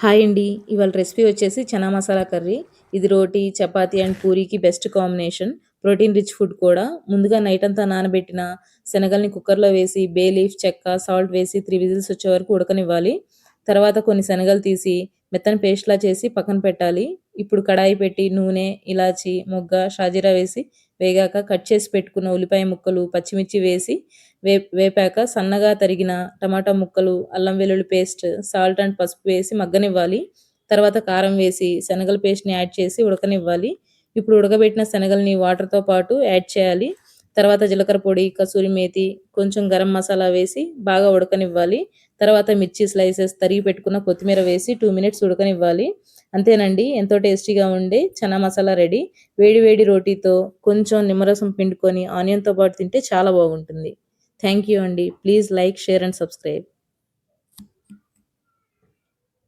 Hi అండి. ఇవాళ recipe వచ్చేసి చనా మసాలా కర్రీ. ఇది రోటీ, చపాతీ అండ్ పూరీకి best combination. Protein rich food కూడా. ముందుగా నైట్ అంతా నానబెట్టిన శనగల్ని కుక్కర్‌లో వేసి బే లీఫ్, చెక్క, సాల్ట్ వేసి 3 విజిల్స్ వచ్చే వరకు ఉడకనివ్వాలి. తర్వాత కొన్ని శనగలు తీసి మెత్తని పేస్ట్‌లా చేసి పక్కన పెట్టాలి. ఇప్పుడు కడాయి పెట్టి నూనె, ఇలాచి, మొగ్గ, షాజీరా వేసి వేగాక కట్ చేసి పెట్టుకున్న ఉల్లిపాయ ముక్కలు, పచ్చిమిర్చి వేసి వేపాక సన్నగా తరిగిన టమాటా ముక్కలు, అల్లం వెల్లుల్లి పేస్ట్, సాల్ట్ అండ్ పసుపు వేసి మగ్గనివ్వాలి. తర్వాత కారం వేసి శనగల పేస్ట్‌ని యాడ్ చేసి ఉడకనివ్వాలి. ఇప్పుడు ఉడకబెట్టిన శనగల్ని వాటర్‌తో పాటు యాడ్ చేయాలి. తర్వాత జీలకర్ర పొడి, కసూరి మేతి, కొంచెం గరం మసాలా వేసి బాగా ఉడకనివ్వాలి. తర్వాత మిర్చి స్లైసెస్, తరిగి పెట్టుకున్న కొత్తిమీర వేసి 2 మినిట్స్ ఉడకనివ్వాలి. అంతేనండి, ఎంతో టేస్టీగా ఉండే చనా మసాలా రెడీ. వేడి వేడి రోటీతో కొంచెం నిమ్మరసం పిండుకొని ఆనియన్‌తో పాటు తింటే చాలా బాగుంటుంది. థ్యాంక్ యూ అండి. Please like, share and subscribe.